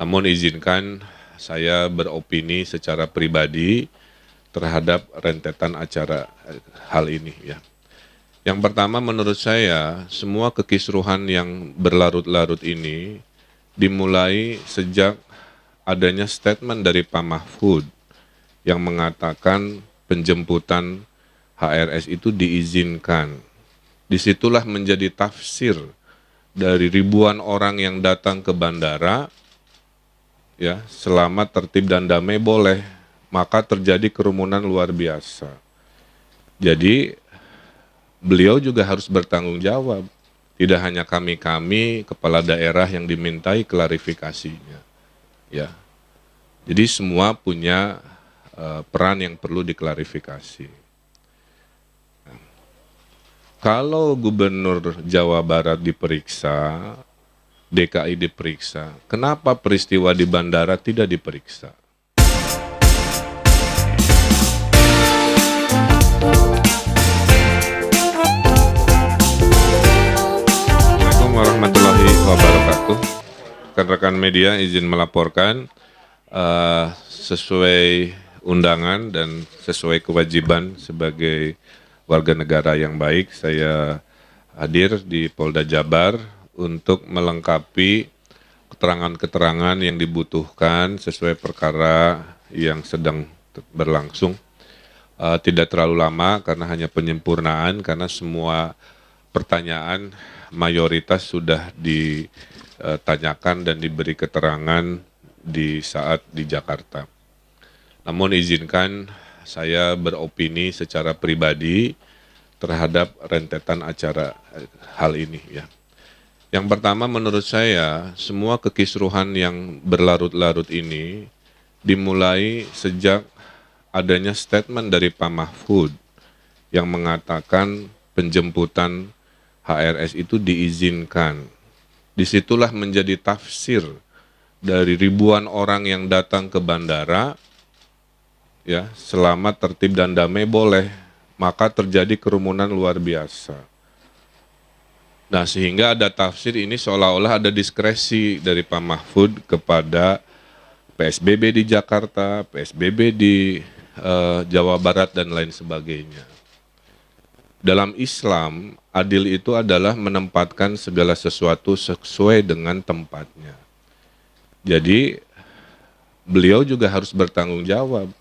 Namun izinkan saya beropini secara pribadi terhadap rentetan acara hal ini ya. Yang pertama menurut saya semua kekisruhan yang berlarut-larut ini dimulai sejak adanya statement dari Pak Mahfud yang mengatakan penjemputan HRS itu diizinkan. Disitulah menjadi tafsir dari ribuan orang yang datang ke bandara, ya, selama tertib dan damai boleh, maka terjadi kerumunan luar biasa. Jadi beliau juga harus bertanggung jawab. Tidak hanya kami kepala daerah yang dimintai klarifikasinya, ya. Jadi semua punya peran yang perlu diklarifikasi. Kalau Gubernur Jawa Barat diperiksa, DKI diperiksa, kenapa peristiwa di bandara tidak diperiksa? Assalamualaikum warahmatullahi wabarakatuh. Rekan-rekan media izin melaporkan sesuai undangan dan sesuai kewajiban sebagai warga negara yang baik, saya hadir di Polda Jabar untuk melengkapi keterangan-keterangan yang dibutuhkan sesuai perkara yang sedang berlangsung. Tidak terlalu lama karena hanya penyempurnaan, karena semua pertanyaan mayoritas sudah ditanyakan dan diberi keterangan di saat di Jakarta. Namun izinkan saya beropini secara pribadi terhadap rentetan acara hal ini ya. Yang pertama menurut saya semua kekisruhan yang berlarut-larut ini dimulai sejak adanya statement dari Pak Mahfud yang mengatakan penjemputan HRS itu diizinkan. Disitulah menjadi tafsir dari ribuan orang yang datang ke bandara, ya, selama tertib dan damai boleh, maka terjadi kerumunan luar biasa. Nah, sehingga ada tafsir ini seolah-olah ada diskresi dari Pak Mahfud kepada PSBB di Jakarta, PSBB di Jawa Barat dan lain sebagainya. Dalam Islam, adil itu adalah menempatkan segala sesuatu sesuai dengan tempatnya. Jadi, beliau juga harus bertanggung jawab.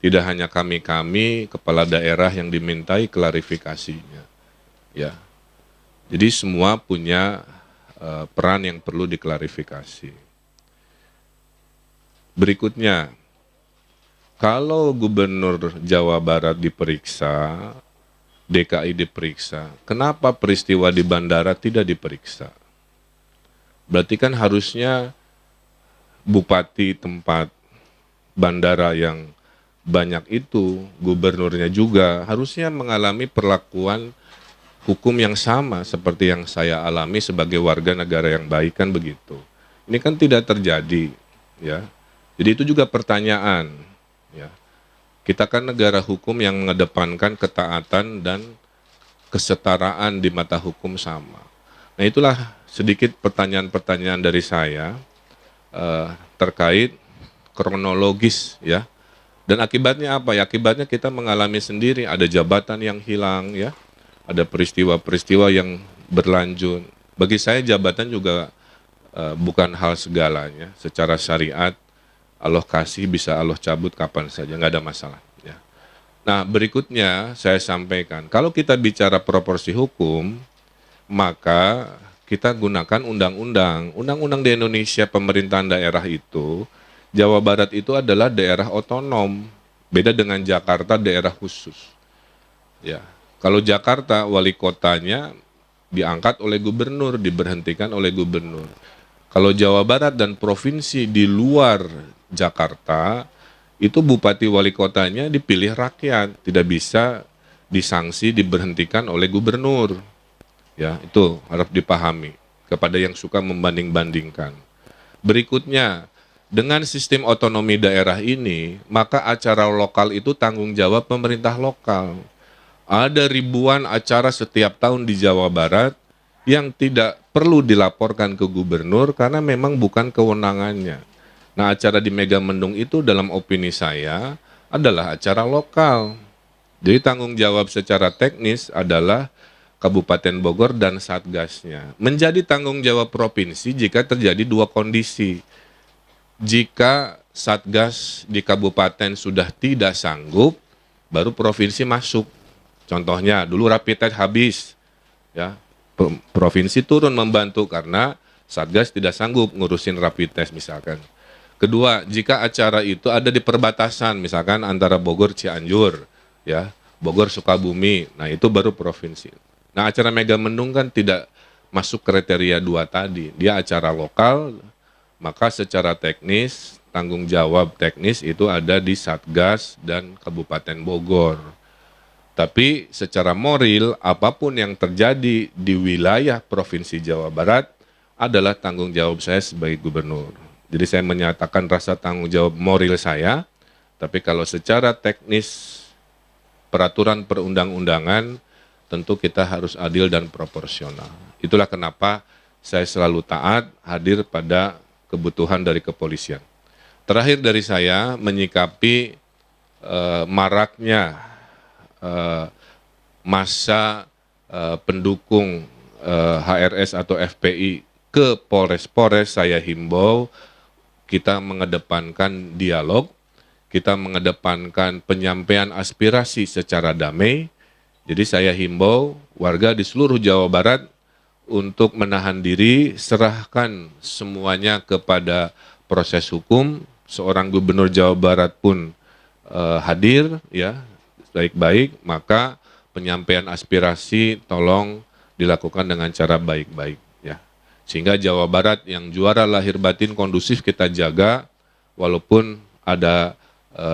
Tidak hanya kami kepala daerah yang dimintai klarifikasinya, ya. Jadi semua punya peran yang perlu diklarifikasi. Berikutnya, kalau Gubernur Jawa Barat diperiksa, DKI diperiksa, kenapa peristiwa di bandara tidak diperiksa? Berarti kan harusnya bupati tempat bandara yang banyak itu, gubernurnya juga harusnya mengalami perlakuan hukum yang sama seperti yang saya alami sebagai warga negara yang baik, kan begitu. Ini kan tidak terjadi, ya. Jadi itu juga pertanyaan, ya. Kita kan negara hukum yang mengedepankan ketaatan dan kesetaraan di mata hukum sama. Nah, itulah sedikit pertanyaan-pertanyaan dari saya terkait kronologis, ya. Dan akibatnya apa ya? Akibatnya kita mengalami sendiri, ada jabatan yang hilang, ya, ada peristiwa-peristiwa yang berlanjut. Bagi saya jabatan juga bukan hal segalanya. Secara syariat, Allah kasih bisa Allah cabut kapan saja, nggak ada masalah. Ya. Nah, berikutnya saya sampaikan, kalau kita bicara proporsi hukum, maka kita gunakan undang-undang. Undang-undang di Indonesia pemerintahan daerah itu, Jawa Barat itu adalah daerah otonom, beda dengan Jakarta daerah khusus. Ya, kalau Jakarta wali kotanya diangkat oleh gubernur, diberhentikan oleh gubernur. Kalau Jawa Barat dan provinsi di luar Jakarta itu bupati wali kotanya dipilih rakyat, tidak bisa disanksi diberhentikan oleh gubernur. Ya, itu harus dipahami kepada yang suka membanding-bandingkan. Berikutnya, dengan sistem otonomi daerah ini, maka acara lokal itu tanggung jawab pemerintah lokal. Ada ribuan acara setiap tahun di Jawa Barat yang tidak perlu dilaporkan ke gubernur karena memang bukan kewenangannya. Nah, acara di Megamendung itu dalam opini saya adalah acara lokal. Jadi tanggung jawab secara teknis adalah Kabupaten Bogor dan Satgasnya. Menjadi tanggung jawab provinsi jika terjadi dua kondisi. Jika Satgas di kabupaten sudah tidak sanggup, baru provinsi masuk. Contohnya dulu rapid test habis, ya provinsi turun membantu karena Satgas tidak sanggup ngurusin rapid test misalkan. Kedua, jika acara itu ada di perbatasan, misalkan antara Bogor Cianjur, ya Bogor Sukabumi, nah itu baru provinsi. Nah acara Megamendung kan tidak masuk kriteria dua tadi, dia acara lokal, maka secara teknis tanggung jawab teknis itu ada di Satgas dan Kabupaten Bogor. Tapi secara moral, apapun yang terjadi di wilayah Provinsi Jawa Barat adalah tanggung jawab saya sebagai gubernur. Jadi saya menyatakan rasa tanggung jawab moral saya, tapi kalau secara teknis peraturan perundang-undangan tentu kita harus adil dan proporsional. Itulah kenapa saya selalu taat hadir pada kebutuhan dari kepolisian. Terakhir dari saya menyikapi maraknya masa pendukung HRS atau FPI ke Polres-Polres, saya himbau kita mengedepankan dialog, kita mengedepankan penyampaian aspirasi secara damai. Jadi saya himbau warga di seluruh Jawa Barat untuk menahan diri, serahkan semuanya kepada proses hukum. Seorang gubernur Jawa Barat pun hadir, ya baik-baik, maka penyampaian aspirasi tolong dilakukan dengan cara baik-baik, ya. Sehingga Jawa Barat yang juara lahir batin kondusif kita jaga, walaupun ada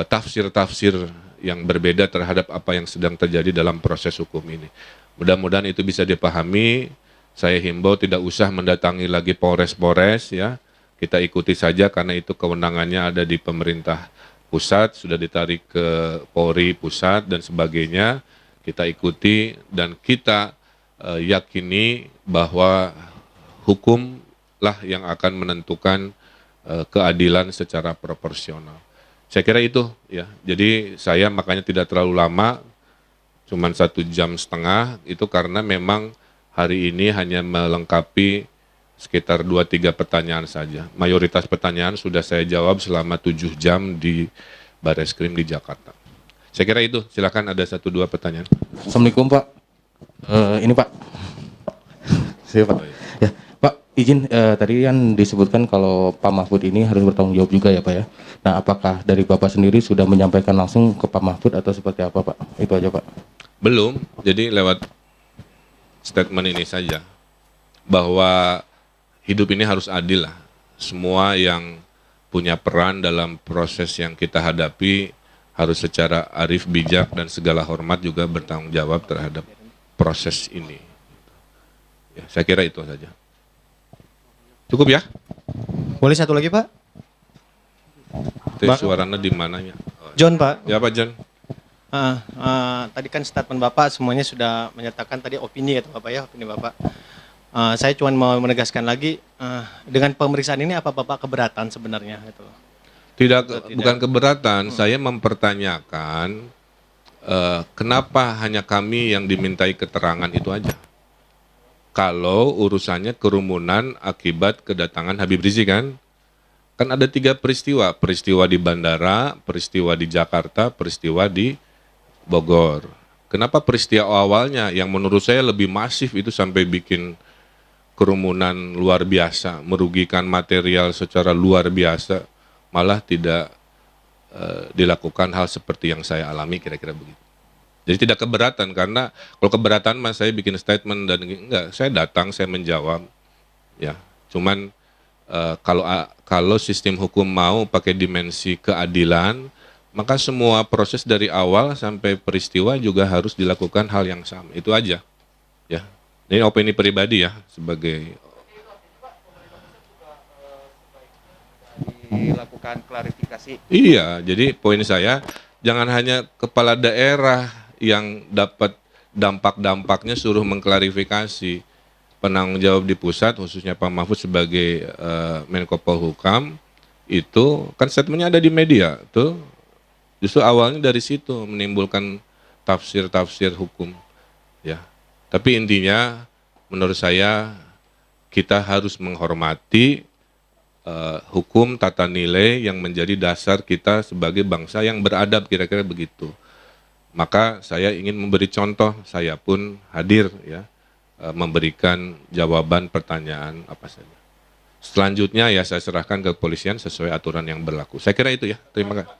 tafsir-tafsir yang berbeda terhadap apa yang sedang terjadi dalam proses hukum ini. Mudah-mudahan itu bisa dipahami. Saya himbau tidak usah mendatangi lagi Polres-Polres, ya. Kita ikuti saja karena itu kewenangannya ada di pemerintah pusat, sudah ditarik ke Polri pusat dan sebagainya. Kita ikuti dan kita yakini bahwa hukumlah yang akan menentukan keadilan secara proporsional. Saya kira itu, ya. Jadi saya makanya tidak terlalu lama, cuman 1,5 jam, itu karena memang hari ini hanya melengkapi sekitar 2-3 pertanyaan saja. Mayoritas pertanyaan sudah saya jawab selama 7 jam di Bareskrim di Jakarta. Saya kira itu, silakan ada 1-2 pertanyaan. Assalamualaikum Pak. Ini Pak. Saya Pak. Ya, Pak, izin tadi kan disebutkan kalau Pak Mahfud ini harus bertanggung jawab juga ya Pak ya. Nah, apakah dari Bapak sendiri sudah menyampaikan langsung ke Pak Mahfud atau seperti apa Pak? Itu aja Pak. Belum, jadi lewat statement ini saja bahwa hidup ini harus adil lah. Semua yang punya peran dalam proses yang kita hadapi harus secara arif, bijak, dan segala hormat juga bertanggung jawab terhadap proses ini. Ya, saya kira itu saja. Cukup ya? Boleh satu lagi Pak? Suaranya di mananya? John Pak. Ya Pak John. Tadi kan statement Bapak semuanya sudah menyatakan tadi opini ya Bapak ya, opini Bapak. Saya cuma mau menegaskan lagi, dengan pemeriksaan ini apa Bapak keberatan sebenarnya? Gitu. Tidak, bukan keberatan, saya mempertanyakan kenapa hanya kami yang dimintai keterangan itu aja. Kalau urusannya kerumunan akibat kedatangan Habib Rizik kan ada 3 peristiwa, peristiwa di bandara, peristiwa di Jakarta, peristiwa di Bogor. Kenapa peristiwa awalnya yang menurut saya lebih masif itu sampai bikin kerumunan luar biasa, merugikan material secara luar biasa, malah tidak dilakukan hal seperti yang saya alami, kira-kira begitu. Jadi tidak keberatan, karena kalau keberatan mas saya bikin statement dan enggak, saya datang, saya menjawab, ya. Cuman kalau sistem hukum mau pakai dimensi keadilan, maka semua proses dari awal sampai peristiwa juga harus dilakukan hal yang sama. Itu aja, ya. Ini opini pribadi ya, sebagai dilakukan klarifikasi. Iya, jadi poin saya jangan hanya kepala daerah yang dapat dampak-dampaknya suruh mengklarifikasi. Penanggung jawab di pusat, khususnya Pak Mahfud sebagai Menko Polhukam, itu kan statementnya ada di media tuh, justru awalnya dari situ menimbulkan tafsir-tafsir hukum, ya. Tapi intinya menurut saya kita harus menghormati hukum tata nilai yang menjadi dasar kita sebagai bangsa yang beradab, kira-kira begitu. Maka saya ingin memberi contoh, saya pun hadir ya, memberikan jawaban pertanyaan apa saja. Selanjutnya ya saya serahkan ke kepolisian sesuai aturan yang berlaku. Saya kira itu ya. Terima kasih.